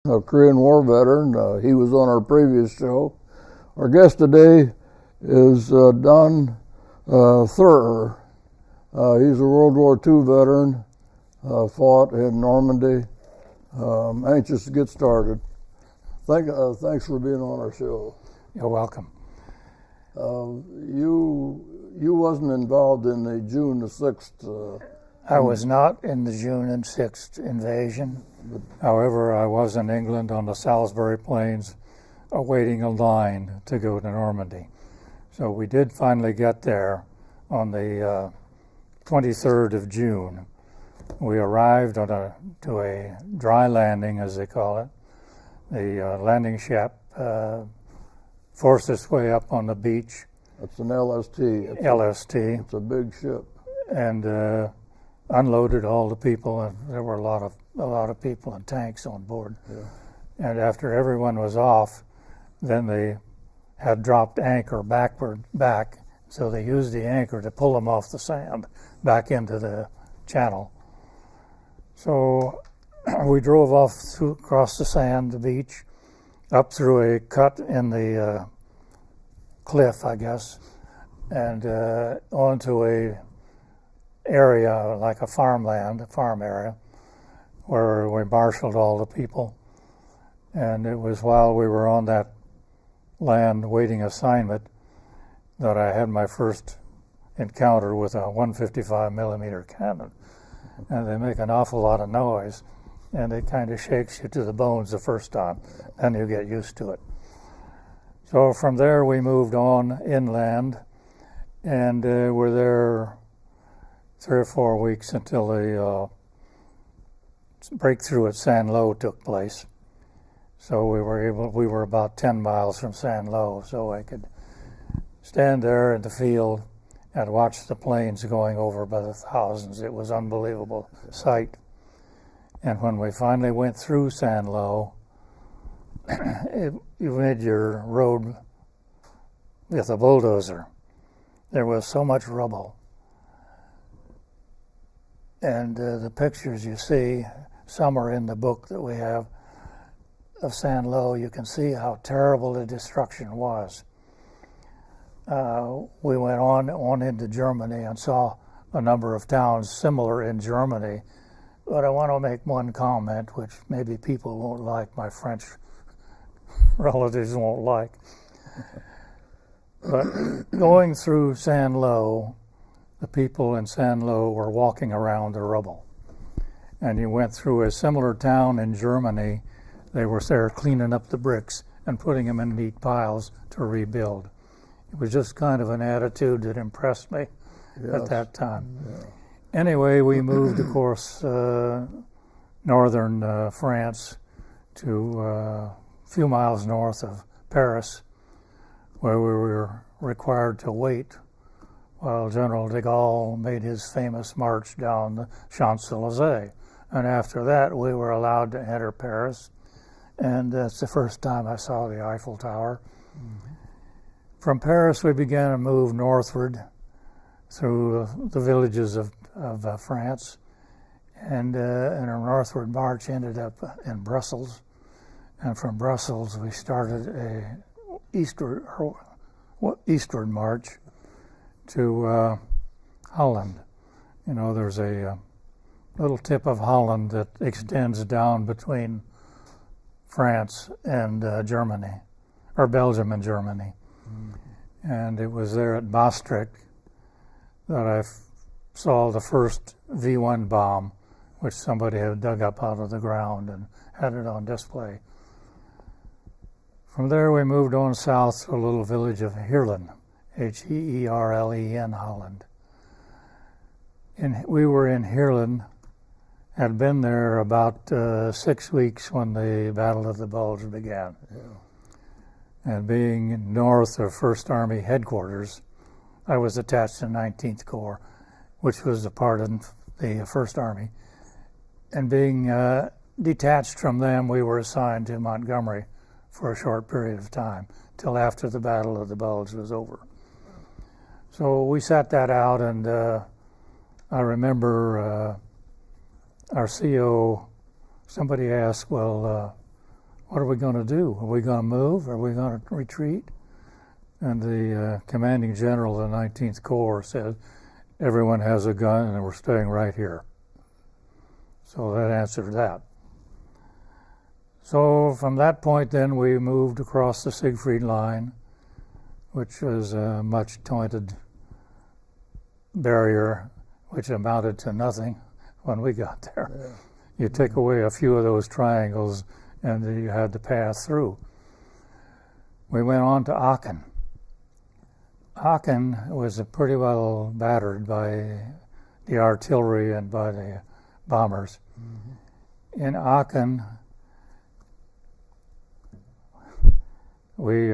a Korean War veteran. He was on our previous show. Our guest today is Don Theurer. He's a World War II veteran, fought in Normandy. Anxious to get started. Thanks for being on our show. You're welcome. You wasn't involved in the June the 6th. I was not in the June and 6th invasion. However, I was in England on the Salisbury Plains awaiting a line to go to Normandy. So we did finally get there on the 23rd of June. We arrived to a dry landing, as they call it. The landing ship forced its way up on the beach. It's an LST. It's a big ship. And unloaded all the people, and there were a lot of people and tanks on board. Yeah. And after everyone was off, then they had dropped anchor back, so they used the anchor to pull them off the sand back into the channel. So we drove off across the sand, the beach, up through a cut in the cliff, I guess, and onto a area like a farm area, where we marshaled all the people. And it was while we were on that land waiting assignment that I had my first encounter with a 155 millimeter cannon. And they make an awful lot of noise, and it kind of shakes you to the bones the first time, then you get used to it. So from there we moved on inland, and were there 3 or 4 weeks until the breakthrough at San Lo took place. So we were about 10 miles from San Lo, so I could stand there in the field and watch the planes going over by the thousands. It was an unbelievable sight. And when we finally went through San Lo, you made your road with a bulldozer. There was so much rubble. And the pictures you see, some are in the book that we have of San Lo. You can see how terrible the destruction was. We went on into Germany and saw a number of towns similar in Germany. But I want to make one comment, which maybe people won't like, my French relatives won't like. But going through San Lo, the people in San Lo were walking around the rubble. And you went through a similar town in Germany. They were there cleaning up the bricks and putting them in neat piles to rebuild. It was just kind of an attitude that impressed me at that time. Yeah. Anyway, we moved, of course, northern France to a few miles north of Paris, where we were required to wait while General de Gaulle made his famous march down the Champs-Élysées. And after that, we were allowed to enter Paris, and that's the first time I saw the Eiffel Tower. Mm-hmm. From Paris, we began to move northward through the villages of France, and our northward march ended up in Brussels. And from Brussels, we started a eastward march to Holland. You know, there's a little tip of Holland that extends down between France and Germany, or Belgium and Germany. Mm-hmm. And it was there at Maastricht that I saw the first V-1 bomb, which somebody had dug up out of the ground and had it on display. From there, we moved on south to a little village of Heerlen, Heerlen, Holland. We were in Heerlen, had been there about 6 weeks when the Battle of the Bulge began. Yeah. And being north of 1st Army headquarters, I was attached to 19th Corps, which was a part of the 1st Army. And being detached from them, we were assigned to Montgomery for a short period of time, till after the Battle of the Bulge was over. So we sat that out, and I remember our CO, somebody asked, well, what are we going to do? Are we going to move? Are we going to retreat? And the commanding general of the 19th Corps said, everyone has a gun and we're staying right here. So that answered that. So from that point then we moved across the Siegfried Line, which was a much taunted barrier which amounted to nothing when we got there. Yeah. You take away a few of those triangles and then you had to pass through. We went on to Aachen. Aachen was pretty well battered by the artillery and by the bombers. Mm-hmm. In Aachen, we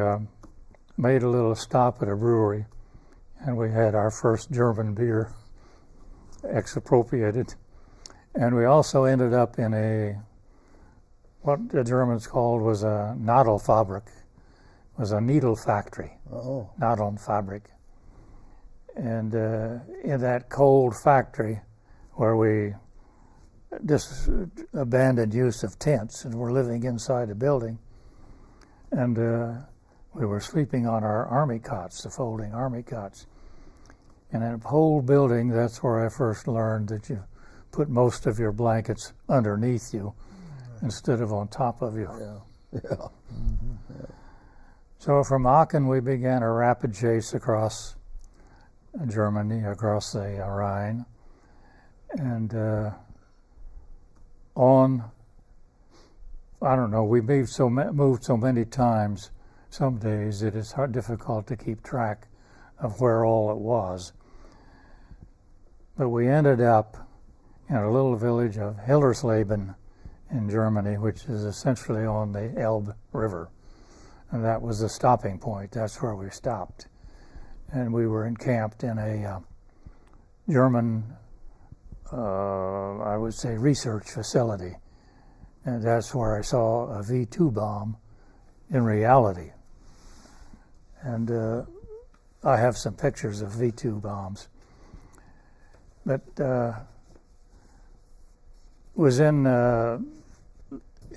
made a little stop at a brewery, and we had our first German beer expropriated. And we also ended up in what the Germans called was a Nadelfabrik, was a needle factory, Nadelfabrik. And in that cold factory where we just abandoned use of tents and were living inside the building, and we were sleeping on our army cots, the folding army cots. And in a whole building, that's where I first learned that you put most of your blankets underneath you instead of on top of you. Yeah. Yeah. Mm-hmm. Yeah. So from Aachen, we began a rapid chase across Germany, across the Rhine, and we moved so many times, some days it is difficult to keep track of where all it was. But we ended up in a little village of Hillersleben in Germany, which is essentially on the Elbe River. And that was the stopping point. That's where we stopped. And we were encamped in a German, I would say, research facility. And that's where I saw a V2 bomb in reality. And I have some pictures of V2 bombs. But was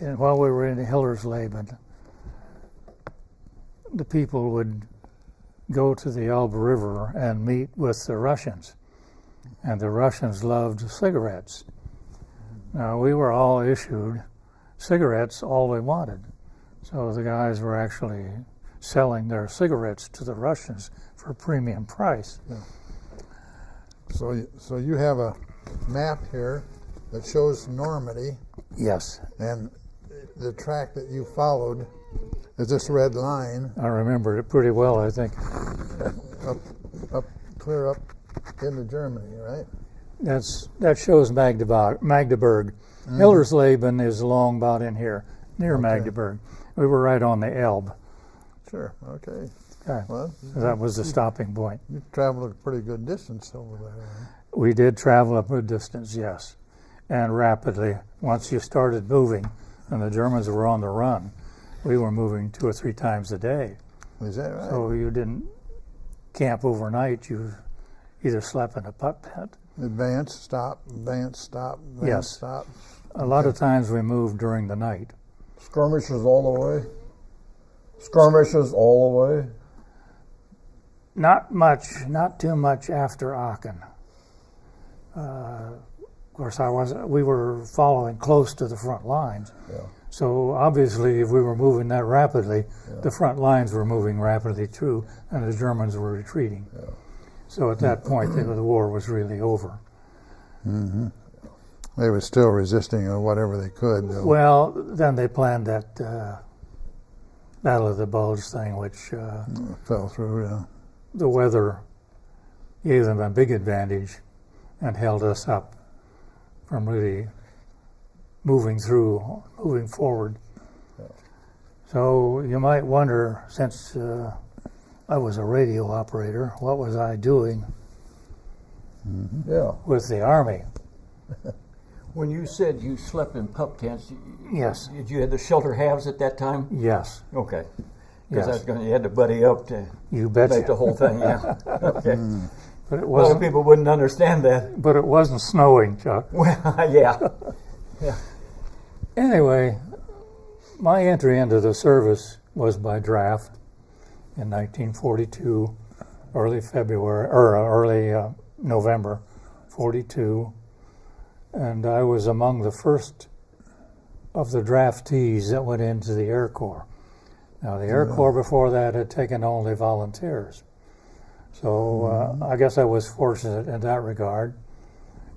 while we were in Hillersleben, the people would go to the Elbe River and meet with the Russians. And the Russians loved cigarettes. Now, we were all issued cigarettes all they wanted. So the guys were actually selling their cigarettes to the Russians for a premium price. Yeah. So you have a map here that shows Normandy. Yes. And the track that you followed is this red line. I remember it pretty well, I think. Clear up into Germany, right? That shows Magdeburg. Mm-hmm. Hillersleben is along about in here, near Magdeburg. We were right on the Elbe. Sure, okay. Well, that was the stopping point. You traveled a pretty good distance over there. Right? We did travel a good distance, yes, and rapidly. Once you started moving, and the Germans were on the run, we were moving 2 or 3 times a day. Is that right? So you didn't camp overnight. You either slept in a putt tent. Advance, stop, advance, stop, advance, yes. Stop. A lot of times we moved during the night. Skirmishes all the way? Skirmishes all the way? Not much, not too much after Aachen. Of course, we were following close to the front lines. Yeah. So obviously, if we were moving that rapidly, the front lines were moving rapidly too, and the Germans were retreating. Yeah. So at that point, the war was really over. Mm-hmm. They were still resisting or whatever they could. Though. Well, then they planned that Battle of the Bulge thing, which fell through. Yeah. The weather gave them a big advantage and held us up from really moving forward. Yeah. So you might wonder, since I was a radio operator, what was I doing with the Army? When you said you slept in pup tents, Yes. Did you have the shelter halves at that time? Yes. Okay. Yes. Because you had to buddy up to You betcha. make the whole thing, yeah. Okay. But it A lot of wasn't. people wouldn't understand that. But it wasn't snowing, Chuck. Well, yeah. Anyway, My entry into the service was by draft in 1942, early November 42, and I was among the first of the draftees that went into the Air Corps. Now, the Air Corps before that had taken only volunteers. So I guess I was fortunate in that regard.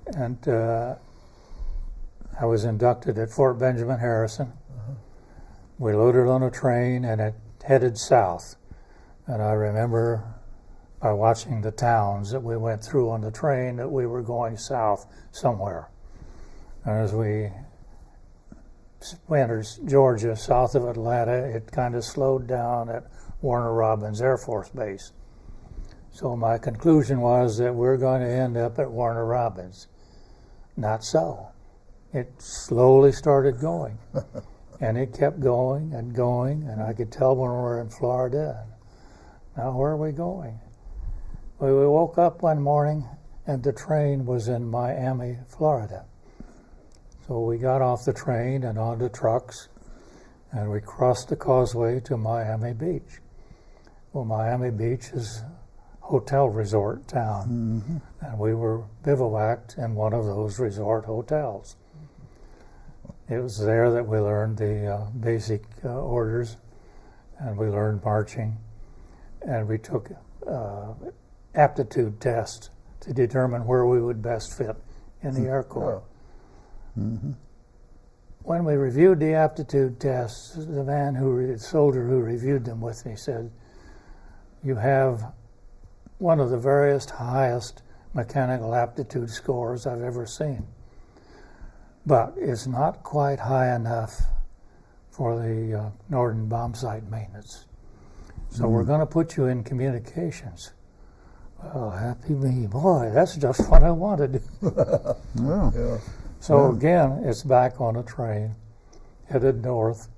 And I was inducted at Fort Benjamin Harrison. We loaded on a train and it headed south. And I remember by watching the towns that we went through on the train that we were going south somewhere. And as we entered Georgia, south of Atlanta, it kind of slowed down at Warner Robins Air Force Base. So my conclusion was that we're going to end up at Warner Robins. Not so. It slowly started going. And it kept going, and I could tell when we were in Florida. Now where are we going? We woke up one morning and the train was in Miami, Florida. So we got off the train and onto trucks, and we crossed the causeway to Miami Beach. Well, Miami Beach is a hotel resort town, and we were bivouacked in one of those resort hotels. It was there that we learned the basic orders, and we learned marching, and we took aptitude tests to determine where we would best fit in the Air Corps. When we reviewed the aptitude tests, the soldier who reviewed them with me said, "You have one of the highest mechanical aptitude scores I've ever seen, but it's not quite high enough for the Norden bomb site maintenance. So we're going to put you in communications." Oh, happy me. Boy, that's just what I wanted. Yeah. So again, it's back on a train, headed north,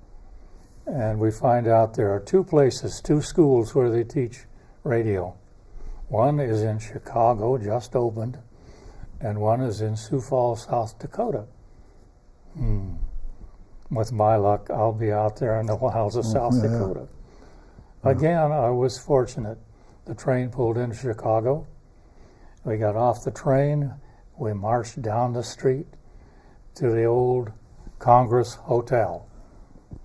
and we find out there are two schools where they teach radio. One is in Chicago, just opened, and one is in Sioux Falls, South Dakota. With my luck, I'll be out there in the wilds of South Dakota. Again, I was fortunate. The train pulled into Chicago. We got off the train. We marched down the street to the old Congress Hotel.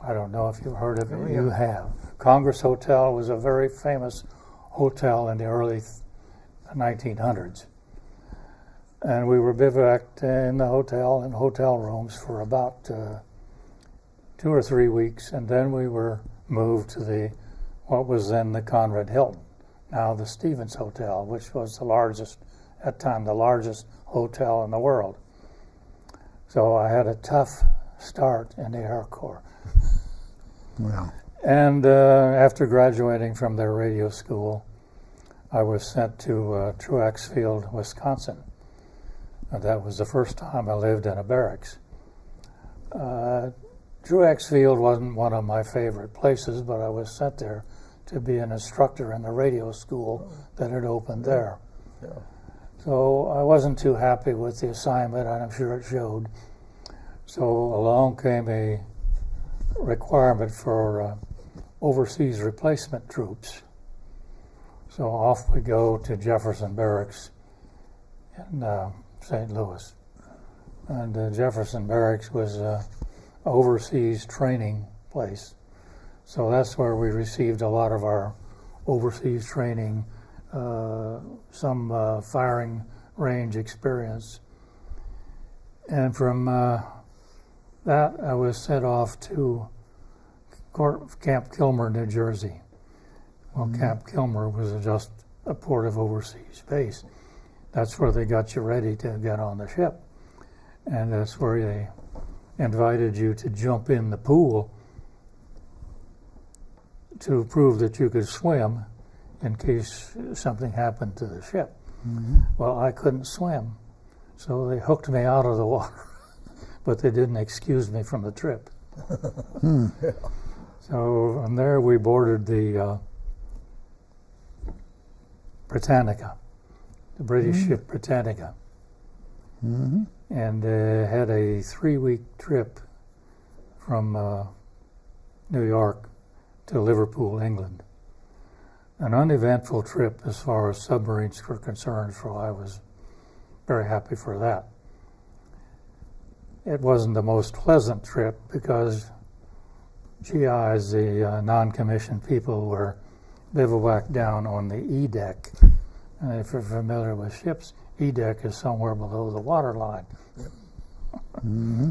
I don't know if you've heard of it. You have. Congress Hotel was a very famous hotel in the early 1900s. And we were bivouacked in the hotel, in hotel rooms for about 2 or 3 weeks, and then we were moved to what was then the Conrad Hilton, now the Stevens Hotel, which was the largest hotel in the world. So I had a tough start in the Air Corps. Well. And after graduating from their radio school, I was sent to Truax Field, Wisconsin. And that was the first time I lived in a barracks. Truax Field wasn't one of my favorite places, but I was sent there to be an instructor in the radio school that had opened there. Yeah. So I wasn't too happy with the assignment, and I'm sure it showed. So along came a requirement for overseas replacement troops. So off we go to Jefferson Barracks in St. Louis. And Jefferson Barracks was an overseas training place. So that's where we received a lot of our overseas training, some firing range experience. And from that, I was sent off to Camp Kilmer, New Jersey. Well, Camp Kilmer was just a port of overseas base. That's where they got you ready to get on the ship. And that's where they invited you to jump in the pool to prove that you could swim in case something happened to the ship. Well, I couldn't swim, so they hooked me out of the water, but they didn't excuse me from the trip. So from there we boarded the Britannica, the British ship Britannica, and had a 3-week trip from New York to Liverpool, England. An uneventful trip as far as submarines were concerned, so I was very happy for that. It wasn't the most pleasant trip because GIs, the non-commissioned people, were bivouacked down on the E deck. And if you're familiar with ships, E deck is somewhere below the water line.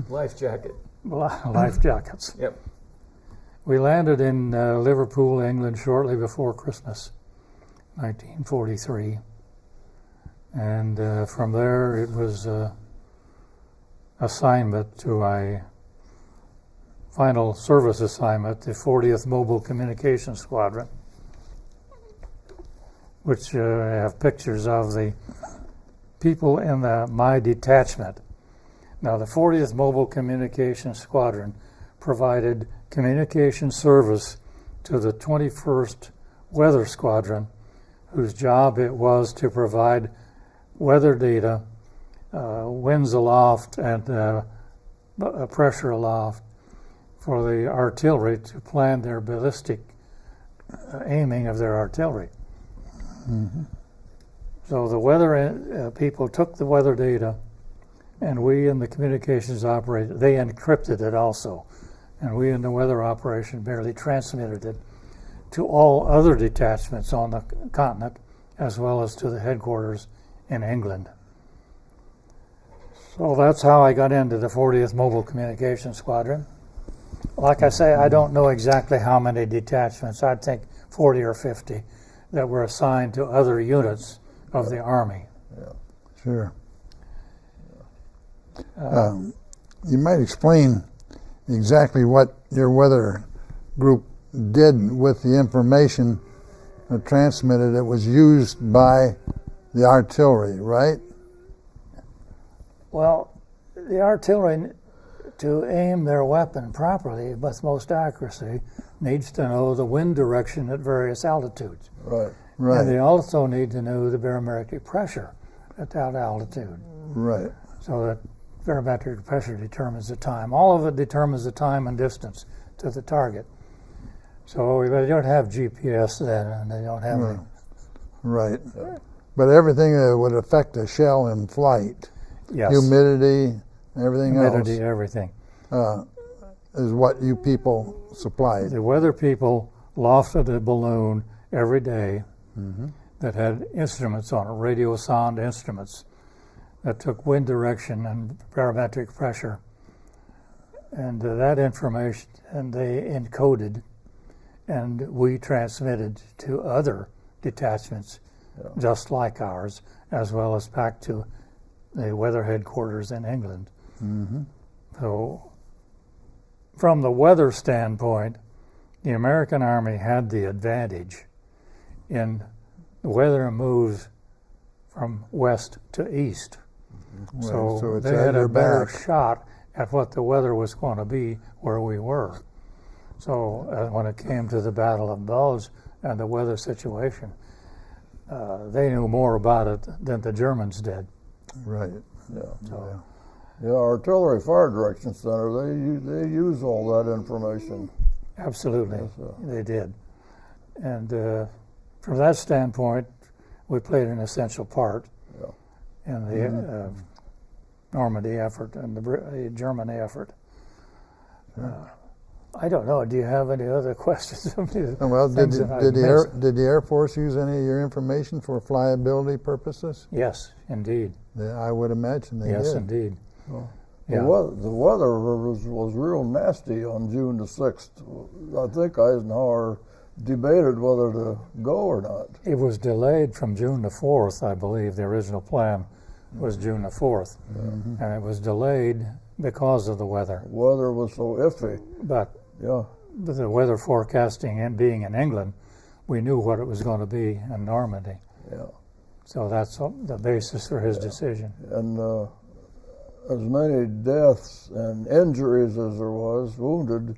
Life jacket. Life jackets. Yep. We landed in Liverpool, England, shortly before Christmas, 1943. And from there, it was assignment to a final service assignment, the 40th Mobile Communications Squadron, which I have pictures of the people in my detachment. Now, the 40th Mobile Communications Squadron provided communication service to the 21st Weather Squadron, whose job it was to provide weather data, winds aloft and pressure aloft, for the artillery to plan their ballistic aiming of their artillery. Mm-hmm. So the weather people took the weather data, and we in the communications operator, they encrypted it also, and we in the weather operation barely transmitted it to all other detachments on the continent, as well as to the headquarters in England. So that's how I got into the 40th Mobile Communications Squadron. Like I say, I don't know exactly how many detachments. I'd think 40 or 50 that were assigned to other units of the Army. Sure. You might explain exactly what your weather group did with the information transmitted. It was used by the artillery, right? Well, the artillery, to aim their weapon properly with most accuracy, needs to know the wind direction at various altitudes. Right. Right. And they also need to know the barometric pressure at that altitude. Right. So that barometric pressure determines the time. All of it determines the time and distance to the target. So they don't have GPS then, and they don't have any. Right. But everything that would affect a shell in flight, Yes. humidity, everything Humidity, everything. else, is what you people supplied. The weather people lofted a balloon every day that had instruments on it, radio sound instruments that took wind direction and barometric pressure. And that information, and they encoded, and we transmitted to other detachments just like ours, as well as back to the weather headquarters in England. Mm-hmm. So from the weather standpoint, the American Army had the advantage in the weather moves from west to east. Right, So it's they at had your a better back. shot at what the weather was going to be where we were. So when it came to the Battle of Bulge and the weather situation, they knew more about it than the Germans did. Right. Yeah. So, Yeah, Artillery Fire Direction Center, they use all that information. absolutely, Yes, they did. And from that standpoint, we played an essential part in the Normandy effort and the German effort. I don't know. Do you have any other questions? Well, did the Air Force use any of your information for flyability purposes? Yes, indeed. Yeah, I would imagine they Yes, did. indeed. The Yeah. weather was real nasty on June the 6th. I think Eisenhower debated whether to go or not. It was delayed from June the 4th, I believe. The original plan was June the 4th. And it was delayed because of the weather. Weather was so iffy. But Yeah. with the weather forecasting and being in England, we knew what it was going to be in Normandy. Yeah. So that's the basis for his decision. And as many deaths and injuries as there was, wounded,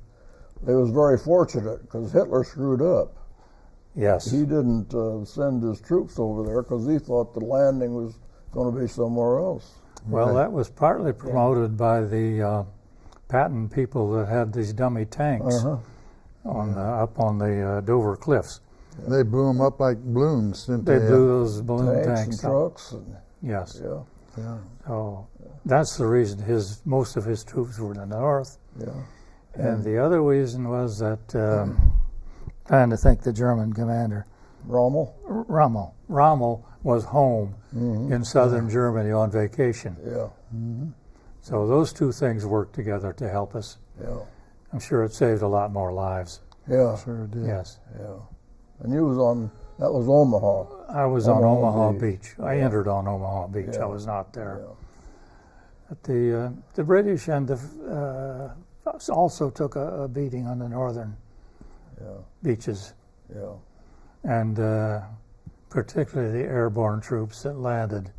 it was very fortunate because Hitler screwed up. Yes. He didn't send his troops over there because he thought the landing was going to be somewhere else. Well, Right. that was partly promoted by the Patton people that had these dummy tanks. on up on the Dover cliffs. They blew them up like balloons, didn't They they? blew those balloon Tanks tanks and up. trucks. And, Yes. yeah, Yeah. So that's the reason most of his troops were in the north. yeah. And the other reason was that, trying to think the German commander, Rommel. Rommel was home in southern Germany on vacation. Yeah, So those two things worked together to help us. yeah, I'm sure it saved a lot more lives. yeah, Sure did. Yes. yeah. And you was on, that was Omaha. I was on Omaha Omaha Beach. Beach. I entered on Omaha Beach. Yeah. I was not there. Yeah. But the British and the also took a beating on the northern Yeah, beaches, yeah, and particularly the airborne troops that landed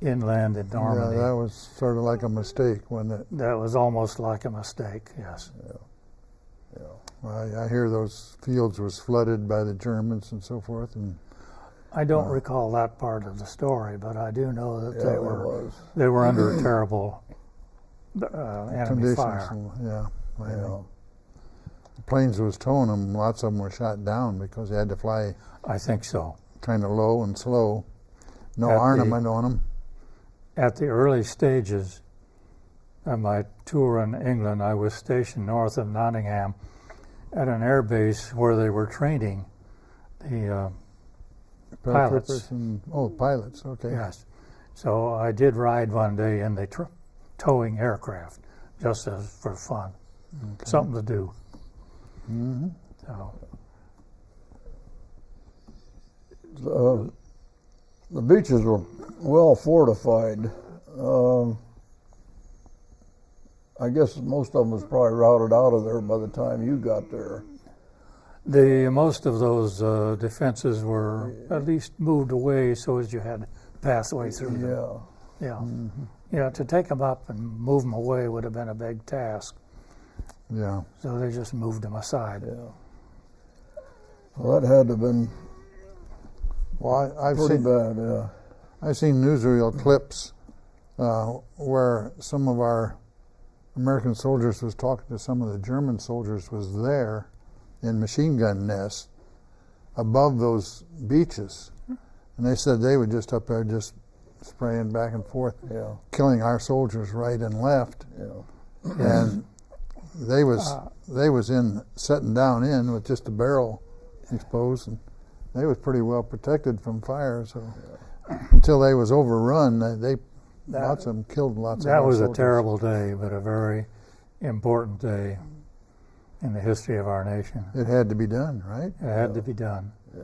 inland in Normandy. Yeah, that was sort of like a mistake, wasn't it? That was almost like a mistake. Yes. I hear those fields was flooded by the Germans and so forth, and I don't recall that part of the story, but I do know that yeah, it was. they were under terrible enemy conditions. fire. Yeah. I Yeah, know. The planes was towing them, lots of them were shot down because they had to fly I think so. kind of low and slow. No At the- ornament on them. At the early stages of my tour in England, I was stationed north of Nottingham at an air base where they were training the pilots. Paratroopers and pilots. Okay. Yes. So I did ride one day in the towing aircraft, just as for fun, something to do. Mm-hmm. So the beaches were well fortified. I guess most of them was probably routed out of there by the time you got there. most of those defenses were at least moved away so as you had pathway through them. Yeah, Yeah. Yeah, to take them up and move them away would have been a big task. Yeah. So they just moved them aside. yeah. Well, that had to have been Well, I've pretty seen bad. Yeah, I've seen newsreel clips where some of our American soldiers was talking to some of the German soldiers was there in machine gun nests above those beaches, and they said they were just up there just spraying back and forth, yeah, killing our soldiers right and left, yeah. and they was in setting down in with just a barrel exposed, and they was pretty well protected from fire. So until they was overrun, they lots of them killed lots of That our was a soldiers. terrible day, but a very important day in the history of our nation. It had to be done, right? It had to be done. Yeah.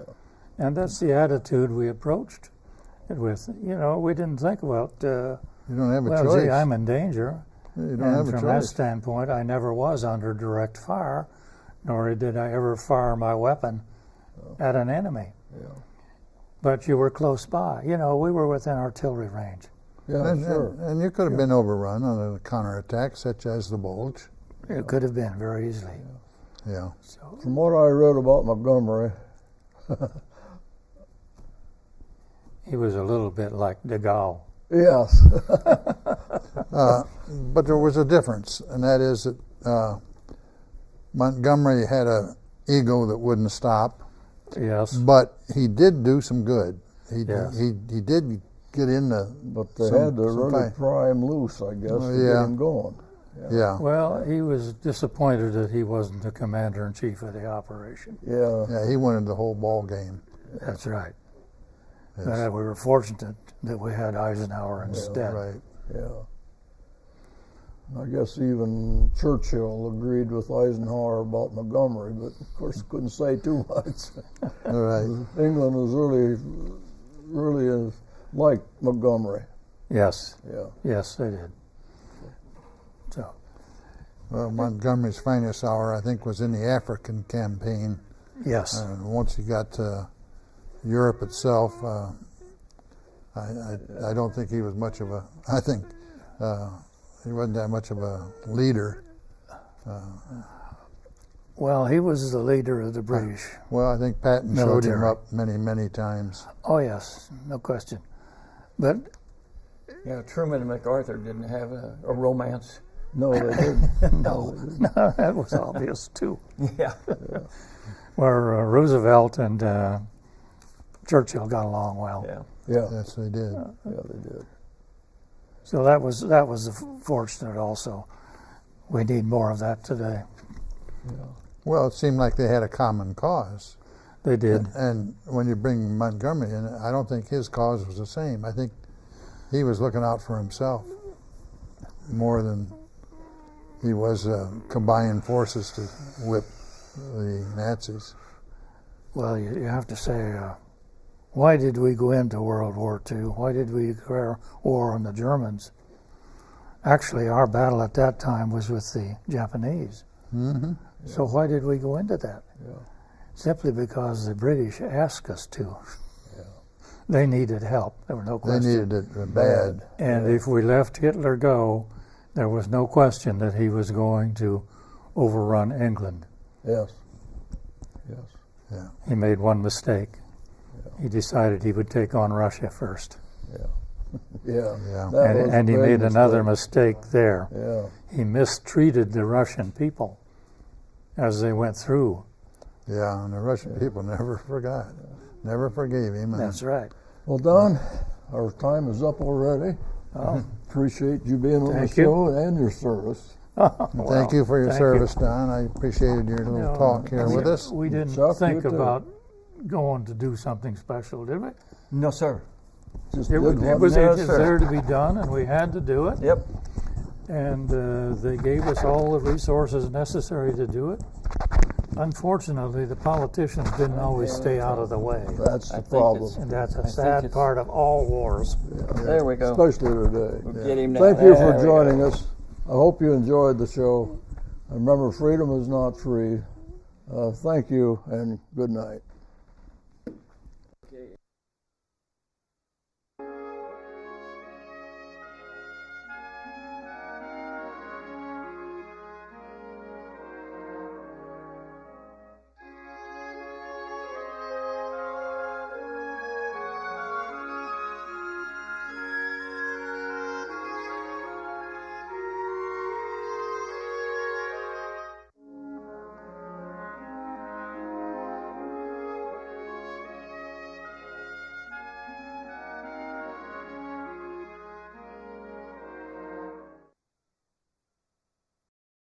And that's the attitude we approached it with. You know, we didn't think about, You don't have a well, choice. gee, I'm in danger. You don't And have a from that choice. standpoint, I never was under direct fire, nor did I ever fire my weapon at an enemy. Yeah. But you were close by. You know, we were within artillery range. Yeah, And, sure. and you could have been overrun on a counterattack, such as the Bulge. It could have been very easily. Yeah. So From what I read about Montgomery, he was a little bit like de Gaulle. yes, But there was a difference, and that is that Montgomery had a ego that wouldn't stop, Yes. but he did do some good. He Yes. he did get in the. but they Some- had to some really fight. pry him loose, I guess, to yeah. get him going. Yeah. Well, he was disappointed that he wasn't the commander-in-chief of the operation. Yeah, Yeah, he wanted the whole ball game. That's right. Yes. But we were fortunate that we had Eisenhower instead. Right. yeah. I guess even Churchill agreed with Eisenhower about Montgomery, but of course couldn't say too much. All right. England was really liked Montgomery. Yes. Yeah, Yes, they did. So, Well, Montgomery's finest hour, I think, was in the African campaign. yes. And once he got to Europe itself, I don't think he was much of a. I think he wasn't that much of a leader. Well, he was the leader of the British. Well, I think Patton showed him Military. up many times. Oh, yes, no question. But Yeah, Truman and MacArthur didn't have a romance No, they didn't. No, that was obvious too. Yeah. Where Roosevelt and Churchill got along well. Yeah. Yeah, Yes, they did. yeah, they did. So that was fortunate also. We need more of that today. Well, it seemed like they had a common cause. They did. And when you bring Montgomery in, I don't think his cause was the same. I think he was looking out for himself more than he was combining forces to whip the Nazis. Well, you have to say, why did we go into World War II? Why did we declare war on the Germans? Actually, our battle at that time was with the Japanese. Mm-hmm. So why did we go into that? Yeah. Simply because the British asked us to. Yeah. They needed help. There was no They question. needed it bad. And if we let Hitler go, there was no question that he was going to overrun England. Yes. Yes. Yeah. He made one mistake. He decided he would take on Russia first. Yeah. Yeah. Yeah. That was And he a big made another mistake there. Yeah. He mistreated the Russian people as they went through. Yeah, and the Russian people never forgot. Never forgave him. And That's right. Well, Don, our time is up already. Oh, Appreciate you being on the Thank you. show and your service. thank you for your thank service, Don. I appreciated your little talk here with us. We didn't Chuck, think you too. about going to do something special, did we? No, sir. Just It did was, what- it was No, it was sir. there to be done, and we had to do it. Yep. And they gave us all the resources necessary to do it. Unfortunately, the politicians didn't always stay out of the way. That's I the think problem, And that's a think sad it's- part of all wars. There we go. especially today. We'll get him now. Thank you There for we joining go. us. I hope you enjoyed the show. And remember, freedom is not free. Thank you and good night.